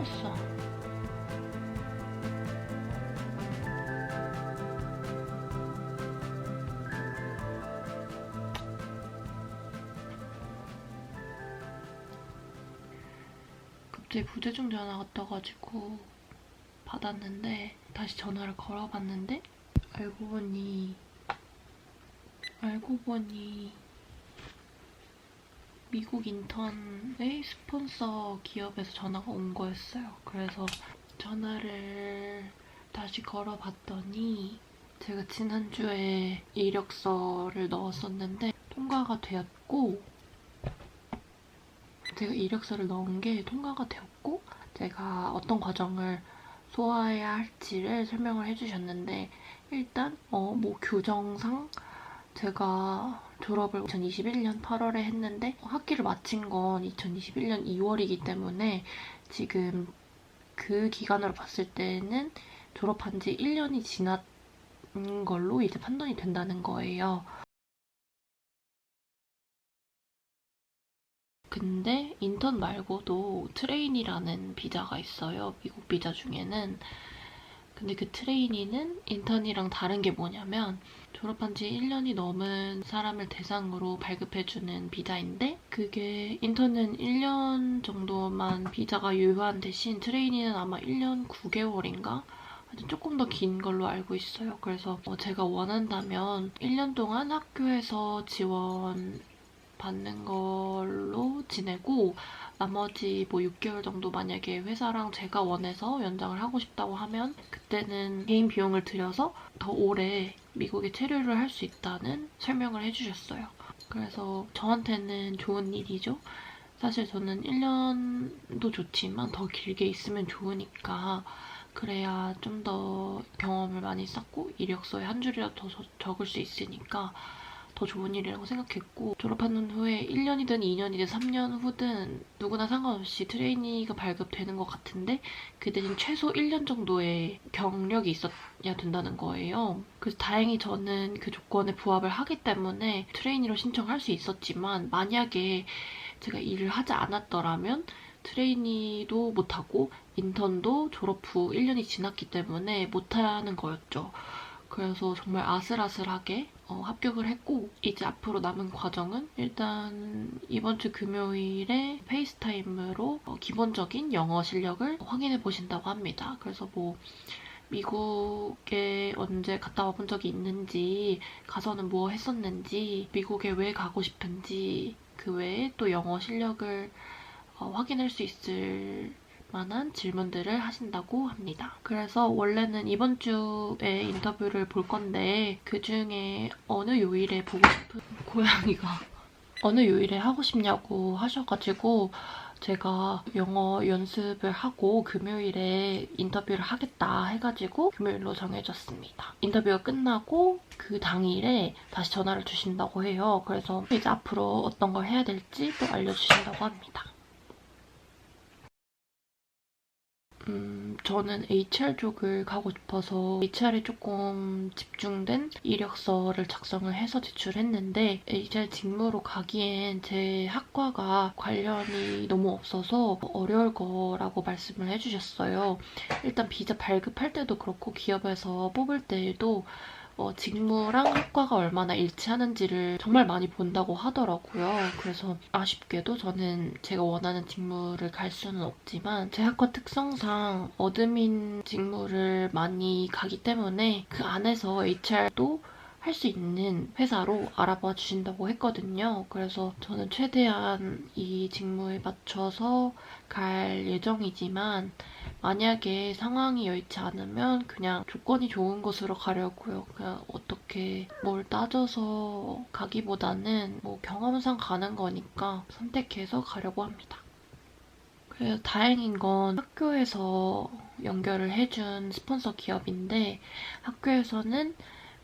컸어. 갑자기 부재중 전화가 떠가지고 받았는데 다시 전화를 걸어봤는데 알고 보니 미국 인턴의 스폰서 기업에서 전화가 온 거였어요. 그래서 전화를 다시 걸어봤더니 제가 지난주에 이력서를 넣었었는데 통과가 되었고, 제가 이력서를 넣은 게 통과가 되었고, 제가 어떤 과정을 소화해야 할지를 설명을 해주셨는데, 일단 뭐 교정상 제가 졸업을 2021년 8월에 했는데 학기를 마친 건 2021년 2월이기 때문에 지금 그 기간으로 봤을 때는 졸업한 지 1년이 지난 걸로 이제 판단이 된다는 거예요. 근데 인턴 말고도 트레이니라는 비자가 있어요. 미국 비자 중에는. 근데 그 트레이니는 인턴이랑 다른 게 뭐냐면 졸업한 지 1년이 넘은 사람을 대상으로 발급해주는 비자인데, 그게 인턴은 1년 정도만 비자가 유효한 대신 트레이니는 아마 1년 9개월인가? 아주 조금 더 긴 걸로 알고 있어요. 그래서 제가 원한다면 1년 동안 학교에서 지원 받는 걸로 지내고, 나머지 뭐 6개월 정도 만약에 회사랑 제가 원해서 연장을 하고 싶다고 하면 그때는 개인 비용을 들여서 더 오래 미국에 체류를 할 수 있다는 설명을 해주셨어요. 그래서 저한테는 좋은 일이죠. 사실 저는 1년도 좋지만 더 길게 있으면 좋으니까, 그래야 좀 더 경험을 많이 쌓고 이력서에 한 줄이라도 더 적을 수 있으니까 더 좋은 일이라고 생각했고, 졸업한 후에 1년이든 2년이든 3년 후든 누구나 상관없이 트레이니가 발급되는 것 같은데, 그 대신 최소 1년 정도의 경력이 있어야 된다는 거예요. 그래서 다행히 저는 그 조건에 부합을 하기 때문에 트레이니로 신청할 수 있었지만, 만약에 제가 일을 하지 않았더라면 트레이니도 못하고 인턴도 졸업 후 1년이 지났기 때문에 못하는 거였죠. 그래서 정말 아슬아슬하게 합격을 했고, 이제 앞으로 남은 과정은 일단 이번 주 금요일에 페이스타임으로 기본적인 영어 실력을 확인해 보신다고 합니다. 그래서 뭐 미국에 언제 갔다 와본 적이 있는지, 가서는 뭐 했었는지, 미국에 왜 가고 싶은지, 그 외에 또 영어 실력을 확인할 수 있을 만한 질문들을 하신다고 합니다. 그래서 원래는 이번 주에 인터뷰를 볼 건데, 그 중에 어느 요일에 보고 싶은 고양이가 어느 요일에 하고 싶냐고 하셔가지고 제가 영어 연습을 하고 금요일에 인터뷰를 하겠다 해가지고 금요일로 정해졌습니다. 인터뷰가 끝나고 그 당일에 다시 전화를 주신다고 해요. 그래서 이제 앞으로 어떤 걸 해야 될지 또 알려주신다고 합니다. 저는 HR 쪽을 가고 싶어서 HR에 조금 집중된 이력서를 작성을 해서 제출했는데, HR 직무로 가기엔 제 학과가 관련이 너무 없어서 어려울 거라고 말씀을 해주셨어요. 일단 비자 발급할 때도 그렇고 기업에서 뽑을 때에도 직무랑 학과가 얼마나 일치하는지를 정말 많이 본다고 하더라고요. 그래서 아쉽게도 저는 제가 원하는 직무를 갈 수는 없지만, 제 학과 특성상 어드민 직무를 많이 가기 때문에 그 안에서 HR도 할 수 있는 회사로 알아봐 주신다고 했거든요. 그래서 저는 최대한 이 직무에 맞춰서 갈 예정이지만, 만약에 상황이 여의치 않으면 그냥 조건이 좋은 곳으로 가려고요. 그냥 어떻게 뭘 따져서 가기보다는 뭐 경험상 가는 거니까 선택해서 가려고 합니다. 그래서 다행인 건 학교에서 연결을 해준 스폰서 기업인데, 학교에서는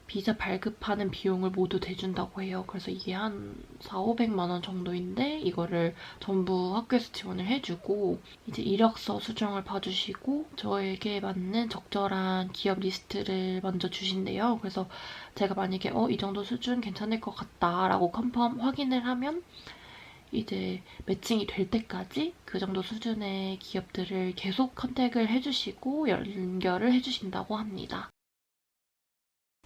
비자 발급하는 비용을 모두 대준다고 해요. 그래서 이게 한 4, 500만 원 정도인데 이거를 전부 학교에서 지원을 해주고, 이제 이력서 수정을 봐주시고 저에게 맞는 적절한 기업 리스트를 먼저 주신대요. 그래서 제가 만약에 이 정도 수준 괜찮을 것 같다라고 컨펌 확인을 하면 이제 매칭이 될 때까지 그 정도 수준의 기업들을 계속 컨택을 해주시고 연결을 해주신다고 합니다.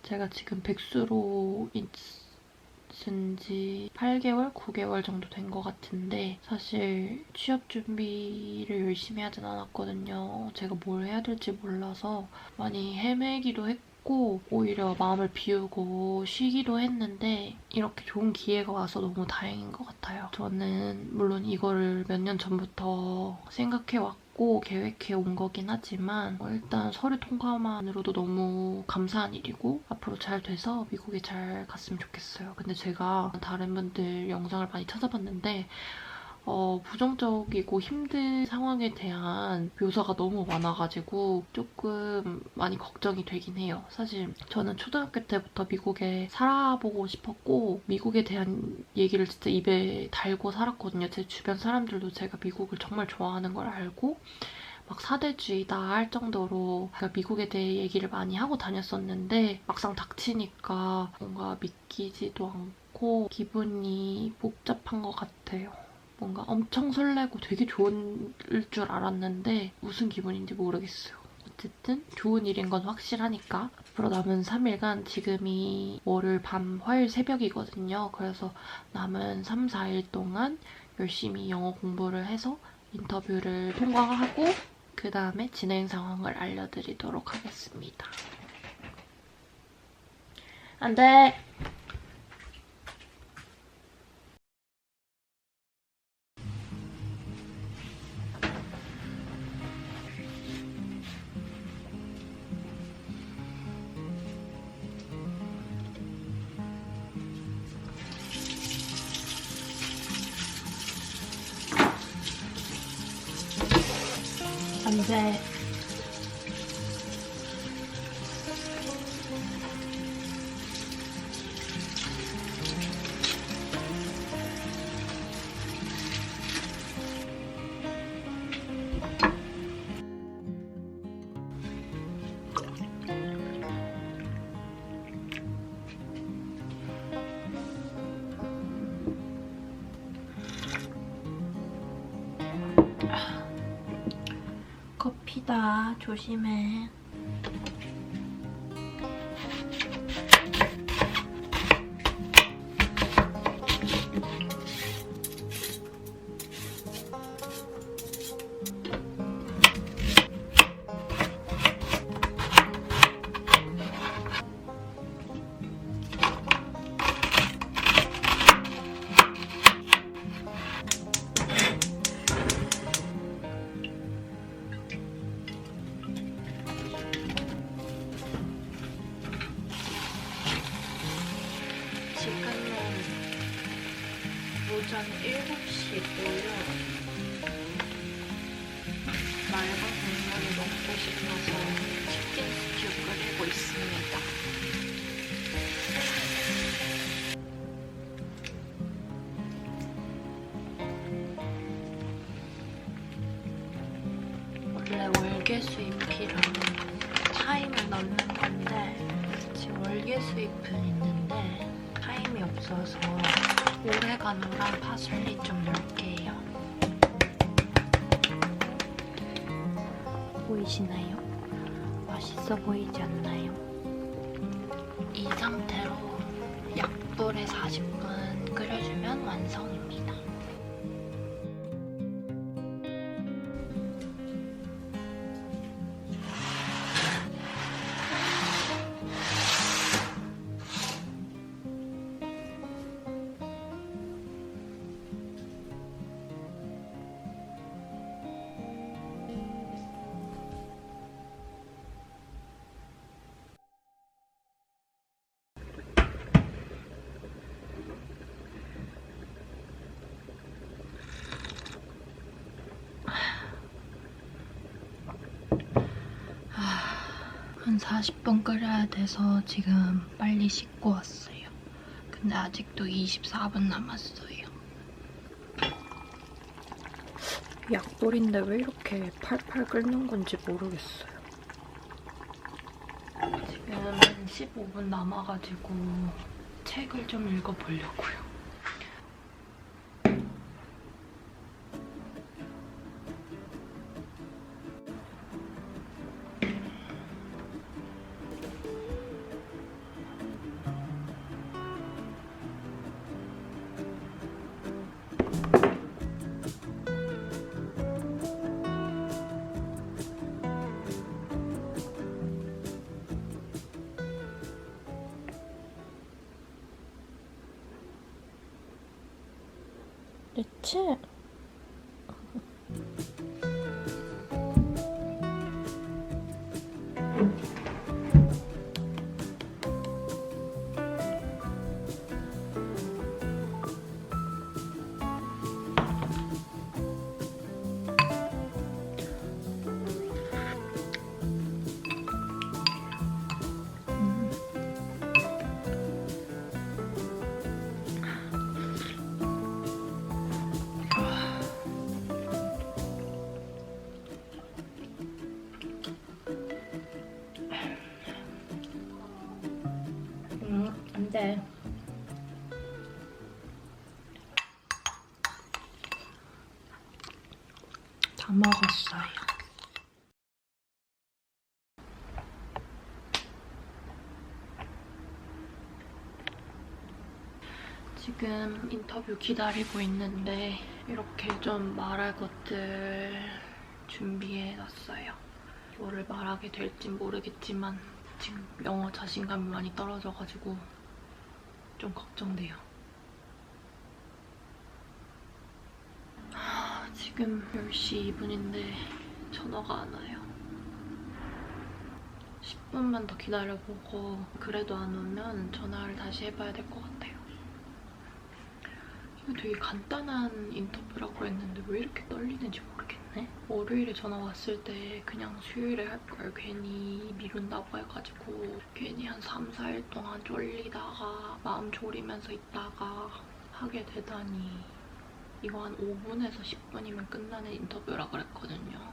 제가 지금 백수로 있은 지 8개월, 9개월 정도 된 것 같은데 사실 취업 준비를 열심히 하진 않았거든요. 제가 뭘 해야 될지 몰라서 많이 헤매기도 했고 오히려 마음을 비우고 쉬기도 했는데 이렇게 좋은 기회가 와서 너무 다행인 것 같아요. 저는 물론 이거를 몇 년 전부터 생각해왔고 계획해 온 거긴 하지만 일단 서류 통과만으로도 너무 감사한 일이고 앞으로 잘 돼서 미국에 잘 갔으면 좋겠어요. 근데 제가 다른 분들 영상을 많이 찾아봤는데 부정적이고 힘든 상황에 대한 묘사가 너무 많아가지고 조금 많이 걱정이 되긴 해요. 사실 저는 초등학교 때부터 미국에 살아보고 싶었고 미국에 대한 얘기를 진짜 입에 달고 살았거든요. 제 주변 사람들도 제가 미국을 정말 좋아하는 걸 알고 막 사대주의다 할 정도로 미국에 대해 얘기를 많이 하고 다녔었는데 막상 닥치니까 뭔가 믿기지도 않고 기분이 복잡한 것 같아요. 뭔가 엄청 설레고 되게 좋은 줄 알았는데 무슨 기분인지 모르겠어요. 어쨌든 좋은 일인 건 확실하니까 앞으로 남은 3일간 지금이 월요일 밤 화요일 새벽이거든요. 그래서 남은 3, 4일 동안 열심히 영어 공부를 해서 인터뷰를 통과하고 그 다음에 진행 상황을 알려드리도록 하겠습니다. 안 돼! 안 돼. 커피다. 조심해. 지금은 오전 7시고요. 맑은 국물이 먹고 싶어서 치킨 스튜 끓이고 있습니다. 원래 월계수잎이랑 타임을 넣는 건데 지금 월계수잎은 있는데 타임이 없어서 오레가노랑 파슬리 좀 넣을게요. 보이시나요? 맛있어 보이지 않나요? 이 상태로 약불에 40분 끓여주면 완성입니다. 한 40분 끓여야 돼서 지금 빨리 씻고 왔어요. 근데 아직도 24분 남았어요. 약불인데 왜 이렇게 팔팔 끓는 건지 모르겠어요. 지금 15분 남아가지고 책을 좀 읽어보려고요. 그치? 안 돼. 다 먹었어요. 지금 인터뷰 기다리고 있는데 이렇게 좀 말할 것들 준비해놨어요. 뭐를 말하게 될진 모르겠지만 지금 영어 자신감이 많이 떨어져가지고 좀 걱정돼요. 지금 10시 2분인데 전화가 안 와요. 10분만 더 기다려보고 그래도 안 오면 전화를 다시 해봐야 될 것 같아요. 이거 되게 간단한 인터뷰라고 했는데 왜 이렇게 떨리는지 모르겠네. 월요일에 전화 왔을 때 그냥 수요일에 할 걸 괜히 미룬다고 해가지고 괜히 한 3, 4일 동안 쫄리다가 마음 졸이면서 있다가 하게 되다니. 이거 한 5분에서 10분이면 끝나는 인터뷰라 그랬거든요.